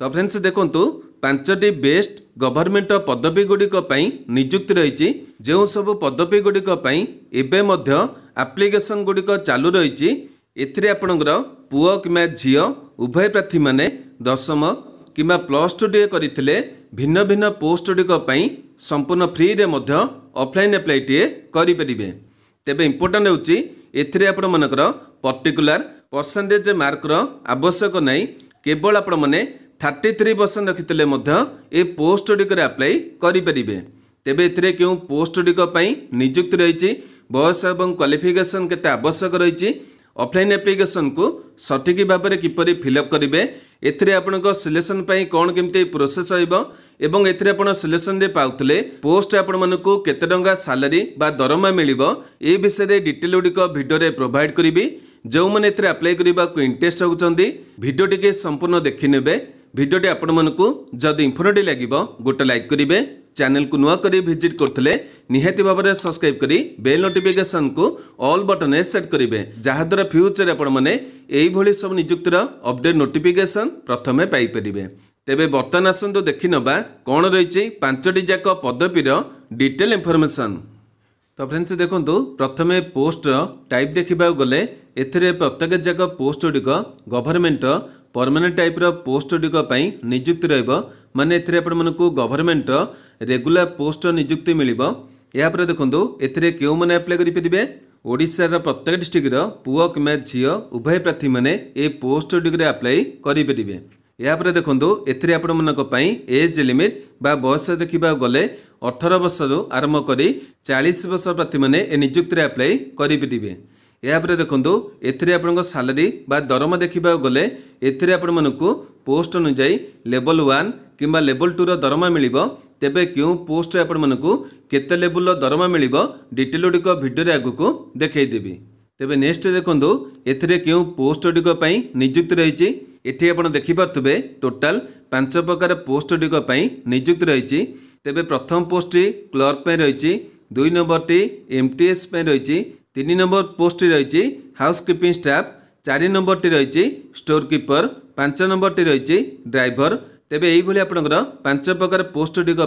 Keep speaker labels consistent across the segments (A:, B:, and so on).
A: तो फ्रेंड्स देखंतु पांचटी best government पदवी गुड़िक नियुक्ति रही जो सब पदवी गुड़िक एबे मध्य एप्लिकेशन गुड़िक चालू रही एथिरे आपणकर पुओ किंवा झील उभय प्रार्थी माने दशम किंवा +2 टे करथिले भिन्न भिन्न पोस्ट गुड़िक संपूर्ण फ्री रे मध्य ऑफलाइन अप्लाई टे करि परिबे। तेबे इंपोर्टेंट होची एथिरे आपण मनकर पर्टिकुलर परसेंटेज मार्क रो आवश्यक नहीं, केवल आपण माने 33% रखिते ए पोस्ट गुड़िक अप्लाई करें। तेबे एथिरे क्यों पोस्ट गुड़िक नियुक्ति रही बयस और क्वालिफिकेशन केते आवश्यक रही ऑफलाइन एप्लिकेशन को सठिक भाव में किपरि फिलअप करेंगे एथिरे आपनको सिलेक्शन पाई कौन केमती प्रोसेस होइबो एवं एथिरे आपण सिलेक्शन रे पाउतले पोस्ट आपण मानकु केते टंका सैलरी बा दरमा मिलिबो ए विषय रे डिटेल गुड़िक वीडियो रे प्रोवाइड करिवि। जो मैंने एथिरे अप्लाई करबा को इंटरेस्ट होउचंदी वीडियो टिके संपूर्ण देखि नेबे। वीडियोटी आपण मानकु जदि इन्फॉर्मेटिव लागिबो गोटे लाइक करिवे, चैनल को नुआ करी विजिट करथले निहाती भाव में सब्सक्राइब करी बेल नोटिफिकेशन को ऑल बटन सेट करिवे, जहा द्वारा फ्यूचर आपण माने एई भली सब नियुक्तिर अपडेट नोटिफिकेशन प्रथमे पाई परिवे। तेबे वर्तमान आसंतु देखि नबा कोन रहिछि पांचटी जाक पदवीर डिटेल इन्फॉर्मेशन। तो फ्रेंड्स देखंतु प्रथमे पोस्ट टाइप देखिबा गले एथिरे प्रत्येक जाक पोस्ट गुड़िक गवर्नमेंट परमानेंट टाइप रो पोस्ट गुड़िक नियुक्ति रहिबो, माने एथिरे आपण मानकु गवर्नमेंट रेगुलर पोस्ट नियुक्ति मिलिबो। या पर देखंतु एथिरे केउ माने अप्लाई करि परिबे ओडिसा रो प्रत्येक डिस्ट्रिक्ट रो पुओ किंवा झियो उभय प्रार्थी माने ए पोस्ट गुड़िक अप्लाई करि परिबे। या पर देखंतु एथिरे आपण मानक पई एज लिमिट बा बयस देखिबा गले 18 वर्ष रु आरंभ करी 40 वर्ष प्रार्थी माने ए नियुक्ति अप्लाई करि परिबे। या पर देखंतु एथिरे आपनको सैलरी बा दरमा देखिबा गले एथिरे आपण मानकु पोस्ट अनुसार लेवल 1 किंबा लेवल 2 रो दरमा मिलिबो। तेबे क्यों पोस्ट आपण मानकु केते लेवल रो दरमा मिलिबो डिटेल गुड़िक वीडियो रे आगु देखै देबी। तेबे नेक्स्ट देखंतु एथिरे क्यों पोस्ट गुड़िक नियुक्ति रही एठी आपण देखि पारथबे टोटल 5 प्रकार पोस्ट गुड़िक नियुक्ति रही। तेबे प्रथम पोस्ट क्लर्क पे रही, 2 नंबर टी एमटीएस पे रही, 3 नंबर पोस्ट रही हाउसकीपिंग स्टाफ, 4 नंबर टी रही स्टोर कीपर, 5 नंबर टी रही ड्राइवर। तेबे एई भली आपनकर 5 प्रकार पोस्ट गुड़िक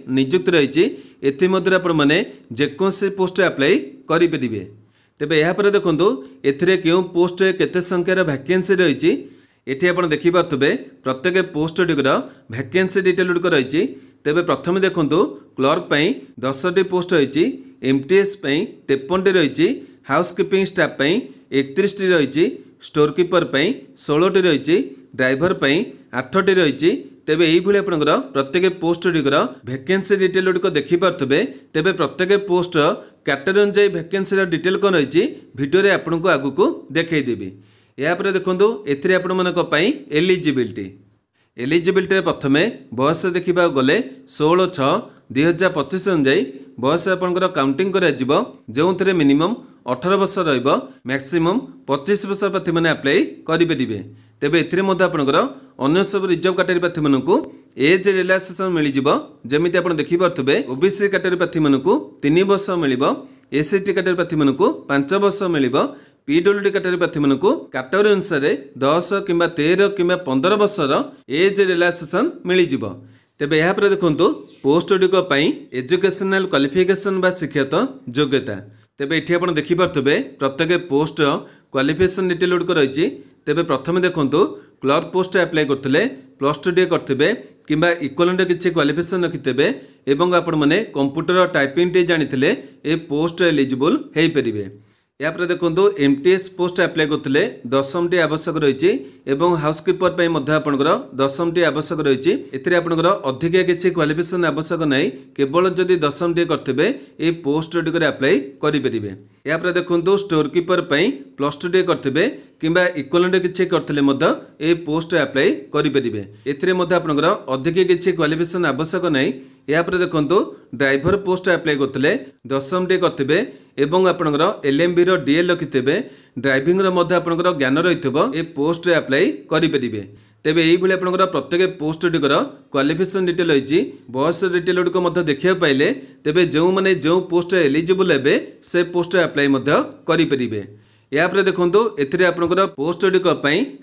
A: नियुक्ति रही। एथि मध्य आपण माने जेकोसी पोस्ट अप्लाई करि परिबे। तेबे यहाँ पर देखंतु एथिरे क्यों पोस्ट केते संख्यार वैकेंसी रही एठी आपण देखि पारथबे प्रत्येक पोस्ट गुड़िकर वैकेंसी डिटेल गुड़िक रही। तेबे प्रथम देखंतु क्लर्क पई 10टी पोस्ट रही, एमटीएस पई 53टी रही, हाउसकीपिंग स्टाफ पई 31टी रही, स्टोर कीपर पई 16टी रही, ड्राइवर पई 8टी रही। तेबे एई भली आपनकर प्रत्येक पोस्ट गुड़िकर वैकेंसी डिटेल गुड़िक देखि पारथबे। तेबे प्रत्येक पोस्ट कैटेगरी अनुसार वैकेंसी डिटेल कौन रही वीडियो रे आपनको आगु को देखै देबी। या पर देखंतु एथिरे आपण मानक पई एलिजिबिलिटी प्रथमे बयस देखिबा गले 16/6/2025 अनुसार बयस आपनकर काउंटिंग करा जिवो, जोंथरे मिनिमम 18 वर्ष रहिबो, मैक्सिमम 25 वर्ष प्रार्थी माने अप्लाई करि परिबे। तेबे एथिरे मध्य आपनकर अन्य सब रिजर्व कैटेगरी प्रार्थी मानकु एज रिलैक्सेशन मिली जिवो, जेमिति आपण देखि पारथबे ओबीसी कैटेगरी प्रार्थी मानकु 3 वर्ष मिलिबो, एससी कैटेगरी प्रार्थी मानकु 5 वर्ष मिलिबो, पीडब्ल्यूडी कैटेगरी प्रार्थी मानकु कैटेगरी अनुसार 10 किंबा 13 किंबा 15 वर्षर एज रिलैक्सेशन मिली जिवो। तेबे यहाँ पर देखंतु पोस्ट गुड़िक एजुकेशनल क्वालिफिकेशन बा शिक्षागत योग्यता। तेबे एठी आपण देखि पारथबे प्रत्येक पोस्ट क्वालिफिकेशन डिटेल गुड़िक रही। तेबे प्रथमे देखंतु क्लर्क पोस्ट अप्लाई करथिले +2 टे करथिबे किंबा इक्विवेलेंट किछि क्वालिफिकेशन रखितेबे एवं आपण माने कंप्यूटर टाइपिंग टे जानिथिले ए पोस्ट एलिजिबल हेई परिबे। या पर देखंतु एमटीएस पोस्ट अप्लाई करथिले 10टी आवश्यक रही एवं हाउसकीपर पई मध्य आपनकर 10टी आवश्यक रही। एथिरे आपनकर अधिक किछि क्वालिफिकेशन आवश्यक नाही, केवल जदि 10टी करथिबे ए पोस्ट गुड़िक अप्लाई करि परिबे। या पर देखंतु स्टोर कीपर पई +2 टे करथिबे किंबा इक्विवेलेंट किछि करथिले मध्य ए पोस्ट अप्लाई करि परिबे। एथिरे मध्य आपनकर अधिक किछि क्वालिफिकेशन आवश्यक नाही। या पर देखंतु ड्राइवर पोस्ट अप्लाई करथिले 10टी करथिबे एवं आपनकर एलएमबी रो डीएल रखितेबे, ड्राइविंग रो मध्य आपनकर ज्ञान रहितबो ए पोस्ट रे अप्लाई करि परिबे। तेबे यही आपंकर प्रत्येक पोस्ट गुड़िकर क्वालिफिकेशन डिटेल रही बयस डिटेल गुड़िक देखा पाइले तेबे जो मैंने जो पोस्ट एलिजिबल हे से पोस्ट अप्लाई करेंगे। यापर देखो एथिरे आपंकर पोस्ट गुड़िक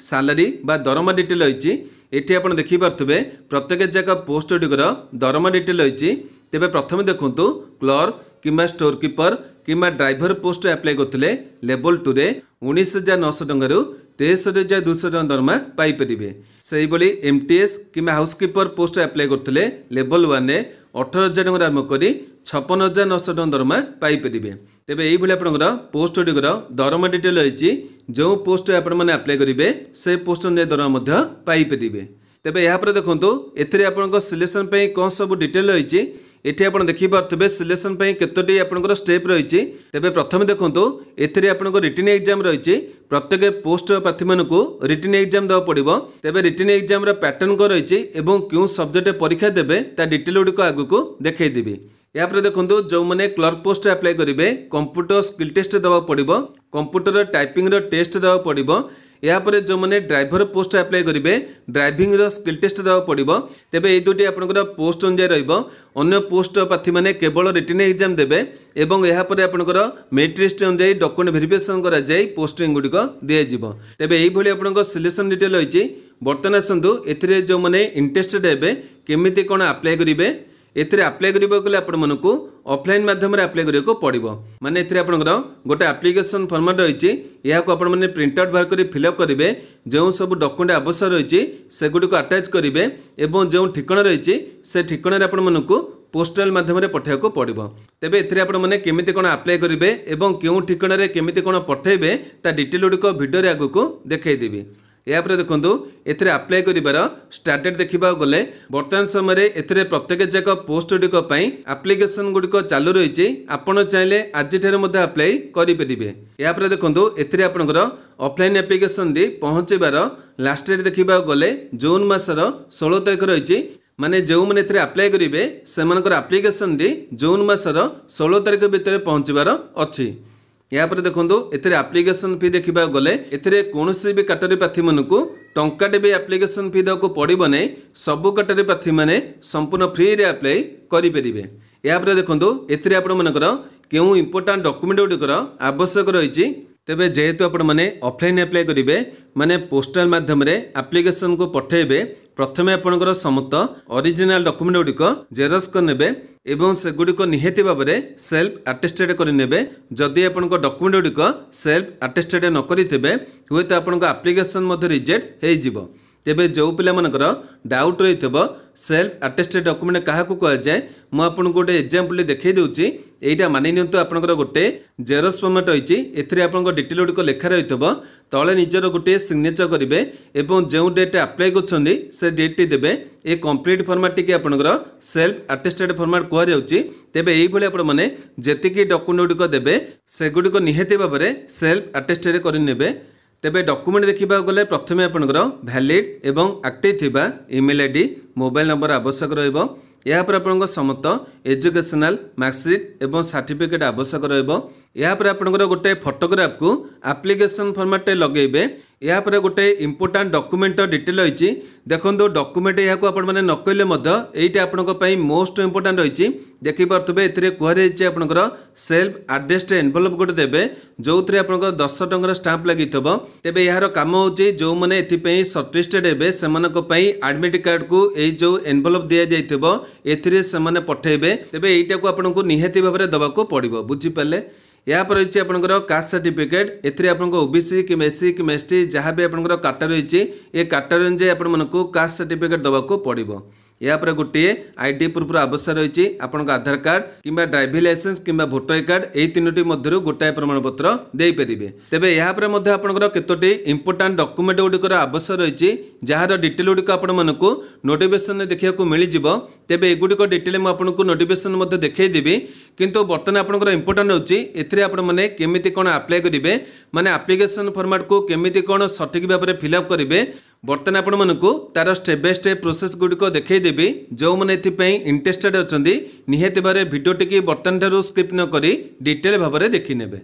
A: सालारी बा दरमा डिटेल रही एठी आप देखिपे प्रत्येक जगह पोस्ट गुड़िकर दरमा डिटेल रही। तेबे प्रथम देखूँ क्लर्क किंबा स्टोर कीपर किंबा ड्राइवर पोस्ट अप्लाई करते लेवल 2 रे 19,900 टंकार 63,200 टका दरमा पाइपर। से एमटीएस किंबा हाउसकीपर पोस्ट अप्लाई करते लेवल 1 रे 18,000 टका आरंभ कर 56,900 टका दरमा पाइपर। तेबे यही आपंकर पोस्ट गुड़िकर दरमा डिटेल रही जो पोस्ट आपने अप्लाई करेंगे से पोस्ट अनुसार दरमा पाइपर। तेबे यापर देखो एथिरे आपंकर सिलेक्शन पे कौन सब डिटेल रही एठी आपण देखिपे सिलेक्शन पे केतोटी आपंकर स्टेप रही। तेबे प्रथम देखो एथिरे आपंकर रिटन एग्जाम रही प्रत्येक पोस्ट प्रार्थी मानू रिटन एग्जाम देवा पड़ो। तेबे रिटन एग्जाम पैटर्न को रही और क्यों सब्जेक्ट परीक्षा देवे ता डिटेल गुड़िक आगू देखईदेवी। यापर देखो जो मैंने क्लर्क पोस्ट अप्लाई करेंगे कंप्यूटर स्किल टेस्ट देवा पड़ो कंप्यूटर टाइपिंग टेस्ट देवा पड़ो। यापर जो मैंने ड्राइवर पोस्ट अप्लाई करेंगे ड्राइविंग स्किल टेस्ट देवा पड़ो। तेबे ये दुटी आपंकर पोस्ट अनुसार अन्य पोस्ट प्रार्थी मैंने केवल रिटन एग्जाम देवे और यापर आपंकर मेरिट लिस्ट अनुसार डॉक्यूमेंट वेरिफिकेशन कराई पोस्टिंग गुड़िक दिज्व। तेबे यही आपंकर सिलेक्शन डिटेल रही। बर्तमान आसतु ए जो मैंने इंटरेस्टेड हे केमी कौन अप्लाई करेंगे एथिरे अप्लाई करने आपको ऑफलाइन माध्यम अप्लाई करने पड़ो। माने एथिरे आपंकर गोटे एप्लिकेशन फॉर्मेट रही यह आपने प्रिंट आउट बाहर कर फिलअप करेंगे जो सब डॉक्यूमेंट आवश्यक रही से गुड़िक अटैच करेंगे और जो ठिकाना रही से ठिकाना आपको पोस्टाल माध्यम पठाइक पड़ो। तेबे एथिरे आपने केमी कौन अप्लाई करेंगे और क्यों ठिकाना केमी कौन पठेबे ता डिटेल गुड़िक भिडियो आगू देखईदेवी। यापर देखो एथिरे अप्लाई करिबार स्टार्टेड देखा गले वर्तमान समय एथिरे प्रत्येक जगह पोस्ट गुड़िक एप्लिकेशन गुड़िक चालू रही आपड़ चाहिए आज अप्लाई करेंगे। यापर देखो एथिरे आपंकर ऑफलाइन एप्लिकेशन पहुँचार लास्ट डेट देखा गले जून मासर 16 तारिख रही माने जो मैंने अप्लाई करेंगे से एप्लिकेशन जून मासर 16 तारिख भितर पहुँचार अच्छी। यापर देखो एथिरे एप्लिकेशन फी देखा गले एथिरे कौनसी भी कैटेगरी प्रार्थी मानू टंकाटे भी एप्लिकेशन फी देवाक पड़ो नहीं सबू कैटेगरी प्रार्थी मैंने संपूर्ण फ्री रे अप्लाई करेंगे। यापर देखो एथिरे आपमनकर क्यों इंपोर्टाट डॉक्यूमेंट गुड़िकर आवश्यक रही। तेबे जेहेतु आपण मैंने ऑफलाइन अप्लाई करेंगे माने पोस्टाल माध्यम एप्लिकेशन को पठेबे प्रथमे आपंकर समस्त ओरिजिनल डॉक्यूमेंट गुड़िक जेरक्स करने एवं से गुड़िक निहाती भाव में सेल्फ अटेस्टेड करने। जदि आपण डॉक्यूमेंट गुड़िक सेल्फ अटेस्टेड न करेंगे हुए तो आपण एप्लिकेशन रिजेक्ट हो। तेबे जो पिला मनकर डाउट रही सेल्फ अटेस्टेड डॉक्यूमेंट क्या कहुए मुझे गोटे एग्जांपल देखई दूची। एटा मानि नियंतु आपनकर गोटे जेरक्स फॉर्मेट रही एथिरे आपनकर डिटेल गुड़िक लेखा रही तले निजर गोटे सिग्नेचर करेंगे और जो डेट अप्लाई कर से डेट देवे ए कंप्लीट फॉर्मेट टी आपनकर सेल्फ अटेस्टेड फॉर्मेट कहुए। तेबे यही आपने जेतिकी डॉक्यूमेंट गुड़िक देवे से गुड़िक निहाती भाव में सेल्फ अटेस्टेड करने। तेबे डॉक्यूमेंट देखा गले प्रथमे आपनकर वैलिड एवं एक्टिव थिबा ईमेल आईडी मोबाइल नंबर आवश्यक रहिबो। यापर आपनकर समस्त एजुकेशनल मार्कशीट एवं सर्टिफिकेट आवश्यक रहिबो। यापर आपनकर गोटे फोटोग्राफ को एप्लिकेशन फॉर्मेट लगेबे। यापर गोटे इंपोर्टेंट डॉक्यूमेंट डिटेल रही देखो डॉक्यूमेंट यहाँ आपण मैंने नकले यहीटा आपंपाई मोस्ट इंपोर्टेंट रही देखिपे ए कहुई आपंकर सेल्फ एड्रेस्ड एनवेलप गोटे देवे जो थे आप 10 टंकार स्टाम्प लगी तेबे यार काम होची जो मैंने एथिपई सर्टिफिकेटेड हेबे सेमानकपई एडमिट कार्ड को यही जो एनवेलप दि जाइथिबो एथिरे सेमाने पठेबे। तेबे एइटा को आपनको निहाती भाव में देवाको पड़िबो बुझी पाले। या पर रही आपंकर कास्ट सर्टिफिकेट एथिरे आपनको ओबीसी कि एससी कि एसटी जहाँ भी आपंकर काटा रही ए काटा अनुसार आपको कास्ट सर्टिफिकेट देवाको पड़िबो। या पर गोटे आईडी प्रूफ आवश्यक रही आपंक आधार कार्ड किंबा ड्राइविंग लाइसेंस किंबा भोटर कार्ड यही तीनोटी मध्य गोटाए प्रमाणपत्र दे पारे। तेबे यहाँ पर आपंकर केतोटी इंपोर्टेंट डॉक्यूमेंट गुड़िकर आवश्यक रही जार डिटेल गुड़िक आपको नोटिफिकेशन देखा मिल जाव। तेबे एगुड़िक डिटेल मुझे नोटिफिकेशन देखईदेवी किंतु बर्तमान आपंकर इंपोर्टेंट होची आपने केमिति कौन अप्लाई करेंगे माने एप्लिकेशन फॉर्मेट को केमिति कौन सठिक भाव में फिलअप करेंगे। बर्तमान आपण मानकु तार स्टेप बाय स्टेप प्रोसेस गुड़िक देखईदेवी जो मैंने इंटरेस्टेड अच्छा निहाती भाव भिडियो टी बर्तमान ठार स्किप न करी डिटेल भाव में देखी नेबे।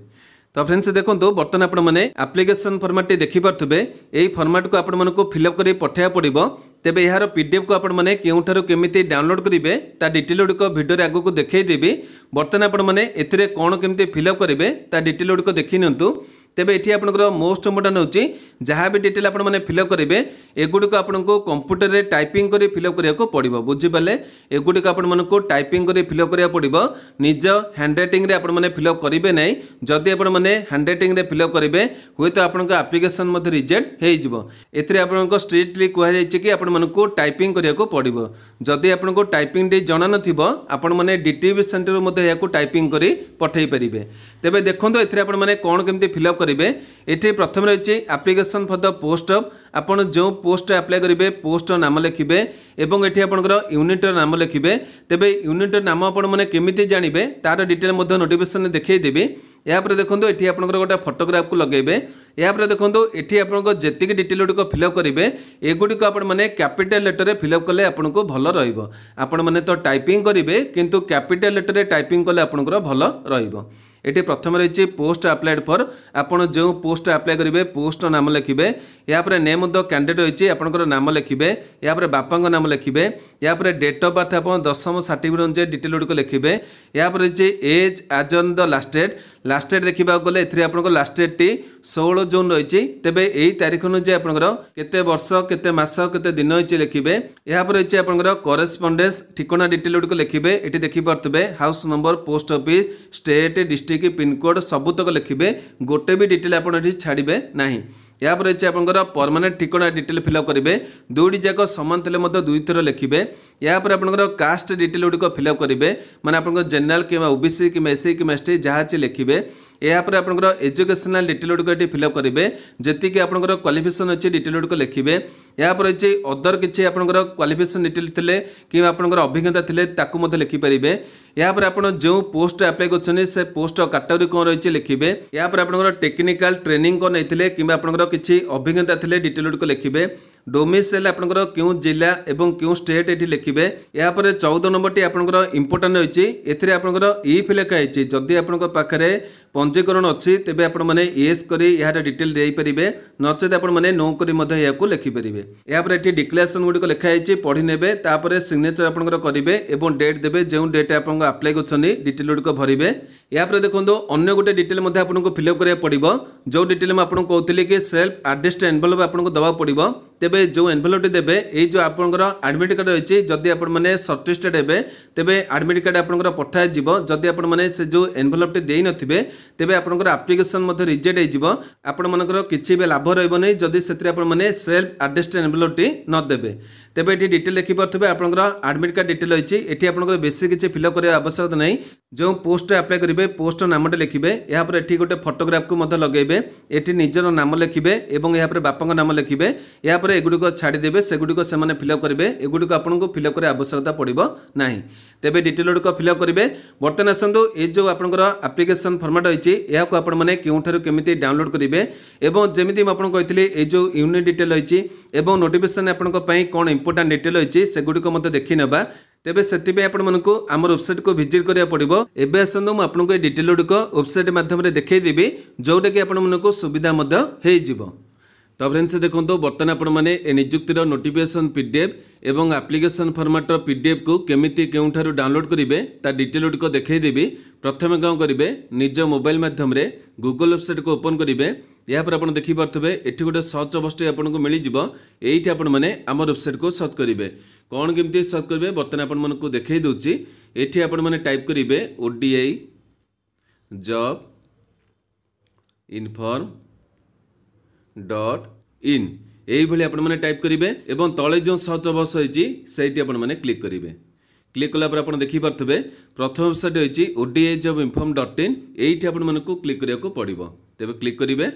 A: तो फ्रेंड्स देखो बर्तमान आपण मैंने एप्लिकेशन फॉर्मेट देखी पारे यही फॉर्मेट को आपण मानक फिलअप कर पठाया पड़ो तेबे यार पीडीएफ को आपण मैंने केउठारु केमिति डाउनलोड करेंगे ता डिटेल गुड़िक भिडियो आगे को देखदेवी बर्तमान आपण मैंने एथिरे कौन केमिति फिलअप करेंगे ता डिटेल गुड़िक देखी नियंतु तेबे एठी आपनकर मोस्ट इम्पोर्टेंट होची जहाँ भी डिटेल आपण मैंने फिलअप करेंगे एगुड़िक आपको कंप्यूटर रे टाइपिंग कर फिलअप करिया को पड़ो बुझीपारे एगुड़िक आपण मानक टाइपिंग कर फिलअप करिया पड़ो निज हैंड रैटिंग रे आपण मैंने फिलअप करेंगे ना जदि आपण मैंने हैंड रैटिंग रे फिलअप करेंगे हुए तो आपन एप्लिकेशन मध्य रिजेक्ट हो एथिरे आपन स्ट्रिक्टली कहुई कि आपण मानक टाइपिंग करिया को पड़ो जदि आपन टाइपिंग डी जणा नथिबो आपण माने डीटीवी सेंटर मध्य याको टाइपिंग करी पठेई परिबे तेबे देखंतो एथिरे आपण माने कोन केमती फिलअप करेंगे ये प्रथम रही application for the post of आपन जो पोस्ट अप्लाई करेंगे पोस्ट नाम लिखिबे एवं एठी आपनकर यूनिट नाम लिखिबे तेबे यूनिट नाम आपण माने केमिति जानिबे तार डिटेल मध्य नोटिफिकेशन देखै देबी या पर देखंतो एठी आपनकर गोटे फोटोग्राफ को लगेबे या पर देखंतो एठी आपनकर जेतिक डिटेल गुडिक फिलअप करेंगे एगुडिक आपण माने कैपिटल लेटर रे फिलअप कले आपनको भलो रहइबो आपण माने तो टाइपिंग करेंगे किंतु कैपिटल लेटर रे टाइपिंग कले आपनकर भलो रहइबो एटी प्रथम रही पोस्ट अप्लाइड फॉर आपन जो पोस्ट अप्लाई करेंगे पोस्ट नाम लिखिबे या पर नेम ऑफ द कैंडिडेट रही आपनकर नाम लिखिबे या पर बापा नाम लिखिबे या पर डेट ऑफ बर्थ आप दशम सर्टिफिकेट अनुसार डिटेल गुडिक लिखिबे या पर रही as as on the last date देखा गले एथरे आपनकर लास्ट डेट टी 16 जून रही तेबे यही तारीख अनुसार आपनकर केते वर्ष केते मास केते दिन होइचे लिखिबे या पर रही आपनकर कॉरेस्पोंडेंस ठिकाना डिटेल गुडिक लिखिबे एटी देखि पारतबे house number post office state district pin code सबुतक लिखिबे गोटे भी डिटेल आपन एठी छाड़िबे नाही या पर रही आपनकर परमानेंट ठिकाना डिटेल फिलअप करेंगे दुईटी जाक सामान थे दुई थर लिखिबे या पर आपनकर कास्ट डिटेल गुडिक फिलअप करेंगे माने आपनकर जनरल कि ओबीसी कि एससी कि एसटी जहाँ अच्छी लिखिबे या पर आपनकर एजुकेशनल डिटेल गुडिक फिलअप करेंगे जी कि आपनकर क्वालिफिकेशन अच्छी डिटेल गुडिक लिखिबे या पर रही अदर किसी आपनकर क्वालिफिकेशन डिटेल थिले कि आपनकर अभिज्ञता थिले ताकू मते लिखि परिबे या पर आपन जो पोस्ट अप्लाई करछने से पोस्ट कैटेगरी कोन रही लिखिबे या पर आपनकर टेक्निकल ट्रेनिंग को नैथिले कि आपनकर किसी अभिज्ञता थिले डिटेल गुडिक लिखिबे डोमिसाइल आपनकर क्यों जिला एवं क्यों स्टेट एठी लिखिबे या पर 14 नंबर टी आपनकर इंपोर्टेंट रही एथिरे आपनकर इफ लिखा है जदि आपनकर पाखरे पंजीकरण अच्छी तेबे आपण माने येस करी यार डिटेल देई परिबे नचेत आपण माने नो करी मध्य याको लिखि परिबे या पर एठी डिक्लेरेशन गुडी को लिखा है पढ़ी नेबे तापर सिग्नेचर आपनकर करिवे एवं डेट देबे जो डेट आपन अप्लाई करछनी डिटेल गुडी को भरिबे या पर देखंदो अन्य गोटे डिटेल मध्य आपनको फिलअप करिया पड़िबो जो डिटेल म आपन कहउतिले कि सेल्फ एड्रेस्ड एनवेलप आपनको दबा पड़िबो तेबे जो एनवेलप देबे ए जो आपनकर एडमिट कार्ड रही जदि आपण माने सर्टिफिकेट हेबे तेबे एडमिट कार्ड आपनकर पठाय जिवो जदि आपण माने से जो एनवेलप देई नथिबे तेबे आपनकर एप्लिकेशन मध्य रिजेक्ट हो जिवो आपण मानकर किछि बे लाभ रहइबो नै जदि सेतिर आपण माने सेल्फ एड्रेस्ड एनवेलप न देबे तेबे एठी डिटेल लिखि पारथबे आपनकर एडमिट कार्ड डिटेल रही एठी आपनकर बेसी किछि फिलअप करे आवश्यकता नै जो पोस्ट अप्लाई करिवे पोस्ट नामटे लिखिबे या पर एठी गोटे फोटोग्राफ को मध्य लगेबे एठी निजर नाम लिखिबे एवं या पर बापाଙ୍କ नाम लिखिबे या पर एगुडी छाड़ी देबे सेगुडी से माने फिलअप करिवे एगुडी आपनको फिलअप करे आवश्यकता पड़िबो नाही तेबे डिटेल गुडी फिलअप करिवे बर्तमान आसंतु ए जो आपनकर एप्लिकेशन फॉर्मेट रही याको आपण माने केउठारु केमिति डाउनलोड करिवे एवं जेमिति म आपन कहितले ए जो यूनिट डिटेल रही एवं नोटिफिकेशन आपनक पई कोन इंपोर्टेंट डिटेल रही सेगुडी को मते देखि नेबा तेबे सेतिबे आपण मानकु हमर वेबसाइट को विजिट करिया पड़िबो एबे आसंतु म आपनको ए डिटेल गुडी को वेबसाइट माध्यम रे देखै देबी जोटा कि आपण मानकु सुविधा मते हेइ जिवो तो फ्रेंड्स देखो बर्तमान आपण मैंने निजुक्तिर नोटिफिकेशन पीडीएफ एवं एप्लिकेशन फॉर्मेट पीडीएफ को केमिति केउठारु डाउनलोड करेंगे ता डिटेल गुडिक देखैदेवी प्रथम कौन करेंगे निज मोबाइल माध्यम रे गूगल वेबसाइट को ओपन करेंगे या पर आपण देखि पारथबे एठी गोटे सर्च बॉक्स आपनको मिली जिवो एठी आपण माने हमर वेबसाइट को सर्च करेंगे कौन केमिति सर्च करेंगे बर्तमान आपण मानकु देखै दोछि एठी आपण माने टाइप करेंगे ओडीआई जॉब इनफॉर्म .in यही आपण माने टाइप करेंगे एवं तले जो सर्च बॉक्स होइछि सेठी आपण माने क्लिक करेंगे क्लिक कला पर आपण देखि पारथबे प्रथम वेबसाइट होइछि odijobinform.in एठी आपण मानकु क्लिक करिया को पड़िबो तेबे क्लिक करेंगे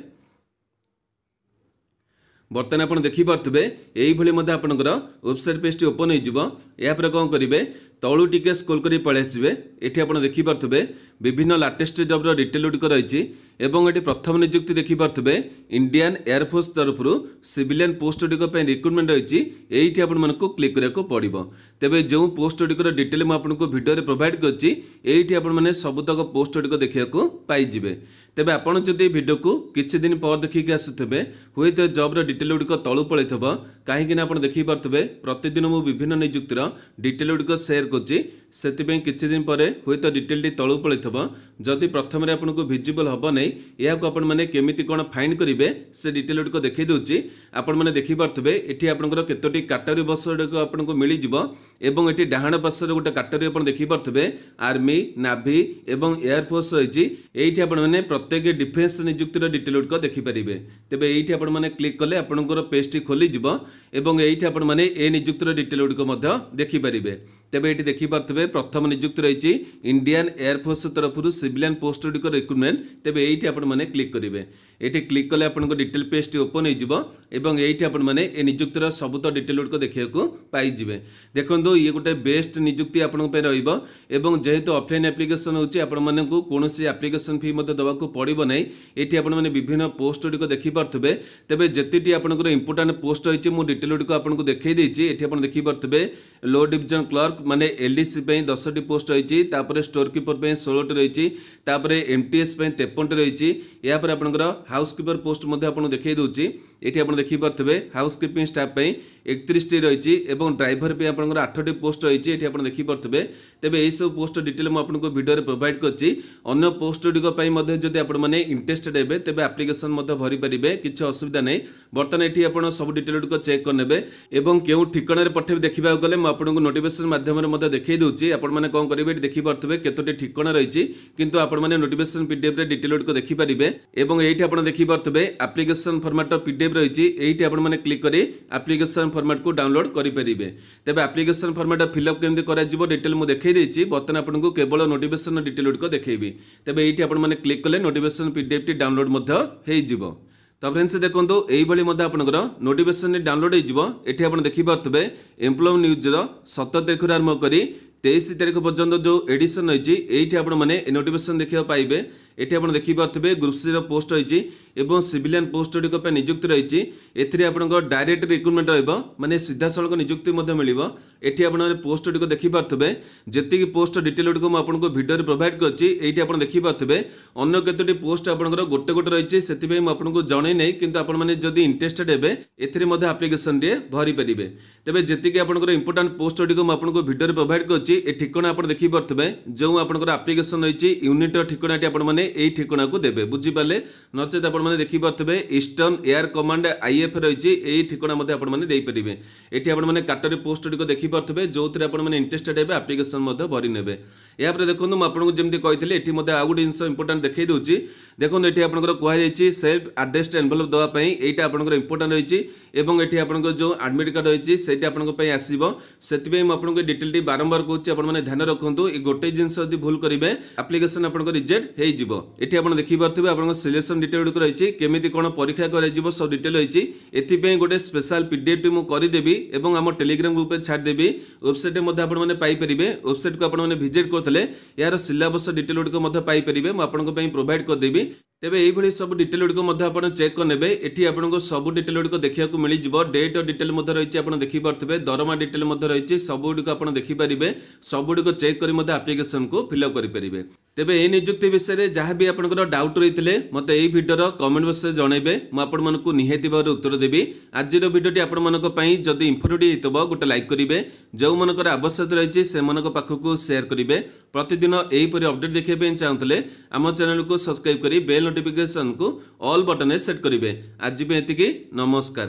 A: बर्तमान आप देखी पारे यही आपंकर वेबसाइट पेज ओपन हो या पर कौन करेंगे तलू टिके स्क्रॉल करी पळै आसिबे एठी आपण देखि पारथबे विभिन्न लेटेस्ट जॉब रो डिटेल गुडी रहिछि एवं एठी प्रथम नियुक्ति देखि पारथबे इंडियन एयरफोर्स तरफरु सिविलियन पोस्ट गुडी पय रिक्रुटमेंट रहिछि एठी आपण मानको क्लिक करिया को पड़िबो। तेबे जो पोस्ट गुडी डिटेल म आपनको वीडियो रे प्रोवाइड करछि एठी आपण माने सबतक पोस्ट गुडी देखिया को पाई जिवे। तेबे आपण जदि वीडियो को किछि दिन पर देखि के आसुथबे होय तो जॉब रो डिटेल गुडी तळु पळैथबो काहे कि आपण देखि पारथबे प्रतिदिन मु विभिन्न नियुक्तिर डिटेल गुडी शेयर करछि सेति किछि दिन पर होय तो डिटेल टी तळु पळैथबो जदि प्रथम रे आपनको विजिबल हबो नै या को आपण माने केमिति कोन फाइंड करिवे से डिटेल गुडी देखि दोछि आपण माने देखि पारथबे एठी आपनकर केतोटी कैटेगरी बस गुडी आपनको मिलि जिवो एवं एठी डाहाण पार्श्व गोटे कैटेगरी आपण देखि पारथबे आर्मी नाभी एवं एयर फोर्स रहिछि एठी आपण माने प्रत्येक डिफेंस नियुक्तिर डिटेल गुडी देखि परिबे। तेबे एठी आपण माने क्लिक कले आपनकर पेज टी खोली जिवो एवं एठी आपण माने ए नियुक्तिर डिटेल गुडी मध्य देखि परिबे। तेबे एठी देखि पारथबे प्रथम नियुक्ति रहिछि इंडियन एयर फोर्स तरफरु सिविलियन पोस्ट गुडी रिक्रुटमेंट। तेबे एठी आपण माने क्लिक करिवे एठी क्लिक कले आपनको डिटेल पेज टी ओपन हो जिवो एवं एठी आपण माने ए नियुक्तिर सबुत डिटेल गुडी देखिया को पाई जिवे। देखंदो ये गोटे बेस्ट नियुक्ति आपण पे रहिबो एवं जेहेतु ऑफलाइन एप्लिकेशन होछि आपण माने को कोनोसी एप्लिकेशन फी मते दबा को पड़िबो नै एठी आपण माने विभिन्न पोस्ट गुडी देखि पारथबे। तेबे जेतिटी आपनकर इंपोर्टेंट पोस्ट होछि मु डिटेल गुडी आपनको देखै दैछि एठी आपण देखि पारथबे लो डिवीजन क्लर्क माने एलडीसी पे 10 टी पोस्ट रहिछि तापरे स्टोर कीपर पे 16 टी रहिछि तापरे एमटीएस पे 53 टी रहिछि या पर आपनकर हाउस कीपर पोस्ट मध्ये आपण देखै दोछि एठी आपण देखि पारथबे हाउस कीपिंग स्टाफ पे 31 टी रहिछि एवं ड्राइवर पे आपनकर 8 टी पोस्ट रहिछि एठी आपण देखि पारथबे। तेबे एई सब पोस्ट डिटेल म आपनको वीडियो रे प्रोवाइड करछि अन्य पोस्ट गुडी पय मध्ये जदि आपण माने इंटरेस्टेड हेबे तेबे एप्लिकेशन मध्ये भरि परिबे किछि असुविधा नै। बर्तन एठी आपण सब डिटेल गुडी चेक करनेबे एवं केउ ठिकाना रे पठेबे देखिबा गले म आपनको नोटिफिकेशन माध्यम रे मध्ये देखै दोछि आपण माने कोन करिवे देखि पारथबे केतोटी ठिकाना रहिछि किंतु आपण माने नोटिफिकेशन पीडीएफ रे डिटेल गुडी देखि परिबे एवं एठी आपण देखि पारथबे एप्लिकेशन फॉर्मेट पीडीएफ रहिछि एठी आपण माने क्लिक करी एप्लिकेशन फॉर्मेट को डाउनलोड करि परिबे। तेबे एप्लिकेशन फॉर्मेट फिलअप केमति करा जिवो डिटेल मु देखै दैछि बर्तन आपनको केवल नोटिफिकेशन डिटेल गुडी देखैबी। तेबे एठी आपण माने क्लिक कले नोटिफिकेशन पीडीएफ टी डाउनलोड मध्ये हेइ जिवो। तो फ्रेंड्स देखो यही भाई आपंकर नोटिफिकेशन डाउनलोड होती आप देखी पारे एम्प्लॉयमेंट न्यूज 17 तारीख आरंभ कर 23 तारीख पर्यंत जो एडिशन रही ये आप नोटिफिकेशन देखा पाइबे। एठी आपण देखि पारथबे ग्रुप सी रो पोस्ट रहिछि एवं सिविलियन पोस्ट गुडी पे नियुक्ति रहिछि एथिरे आपनको डायरेक्ट रिक्रुटमेंट रहइबो माने सीधा सळक नियुक्ति मध्ये मिलिबो। एठी आपण पोस्ट गुडी देखि पारथबे जेति की पोस्ट डिटेल गुडी म आपनको वीडियो रे प्रोवाइड करछि एठी आपण देखि पारथबे अन्य केतोटी पोस्ट आपनकर गोटे गोटे रहिछि सेति पे म आपनको जणै नै किंतु आपण माने जदी इंटरेस्टेड हेबे एथिरे मध्ये एप्लिकेशन रे भरि परिबे। तेबे जेति की आपनकर इंपोर्टेंट पोस्ट गुडी म आपनको वीडियो रे प्रोवाइड करछि ए ठिकाना आपण देखि पारथबे जो आपनकर एप्लिकेशन रहिछि यूनिट ठिकानाटी आपण माने एई ठिकाना को देबे बुझी पाले नचेत आपण माने देखि पारथबे ईस्टर्न एयर कमांड आईएफ रहिछि एई ठिकाना मध्ये आपण माने देई परिबे। एठी आपण माने काटरी पोस्ट को देखि पारथबे जोथरे आपण माने इंटरेस्टेड हेबे एप्लिकेशन मध्ये भरि नेबे। या पर देखोनु म आपनको जेमति कहितले एठी मध्ये आ गुडी इन्स इंपोर्टेंट देखै दोछि देखोनु एठी आपनकर कोहा जायछि सेल्फ एड्रेस्ड एनवेलप दवा पई एटा आपनकर इंपोर्टेंट रहिछि एवं एठी आपनकर जो एडमिट कार्ड रहिछि सेटा आपनकर पई आसीबो सेति पई म आपनको डिटेल टी बारंबार कहूछि आपण माने ध्यान रखंतु ए गोटे जिंस यदि भूल करिवे एप्लिकेशन आपनकर रिजेक्ट हेइ जिवो। एठी आपण देखि पारथबे आपनकर सिलेक्शन डिटेल गुडी रहिछि केमिति कोन परीक्षा करै जिवो सब डिटेल रहिछि एथि पई गोटे स्पेशल पीडीएफ टी म करि देबी एवं हम टेलीग्राम ग्रुप पे छाड़ देबी वेबसाइट मध्ये आपण माने पाई परिबे। वेबसाइट को आपण माने विजिट करथले यार सिलेबस डिटेल गुडी को मध्ये पाई परिबे म आपनको पई प्रोवाइड कर देबी। तेबे एई भली सब डिटेल गुडी को मध्ये आपण चेक कर नेबे एठी आपनको सब डिटेल गुडी को देखिया को मिलि जिवो डेट और डिटेल मध्ये रहिछि आपण देखि पारथबे दरमा डिटेल मध्ये रहिछि सब गुडी को आपण देखि परिबे सब गुडी को चेक करी मध्ये एप्लिकेशन को फिल अप करि परिबे। तेबे ए नियुक्ति विषय रे जहां भी आपनकर डाउट रहितले मते एई वीडियो रो कमेंट बॉक्स रे जणैबे म आपण मानको निहेति बार उत्तर देबी। आज रो वीडियो टी आपण मानको पई जदी इंफॉर्मेटिव हितबो गोटे लाइक करिवे जो मानकर आवश्यकता रहिछि से मानको पाखकु शेयर करिवे। प्रतिदिन एई परि अपडेट देखिबे पे चाहतले हम चैनल को सब्सक्राइब करी बेल नोटिफिकेशन को ऑल बटन सेट करिवे। आज भी एतिकी नमस्कार।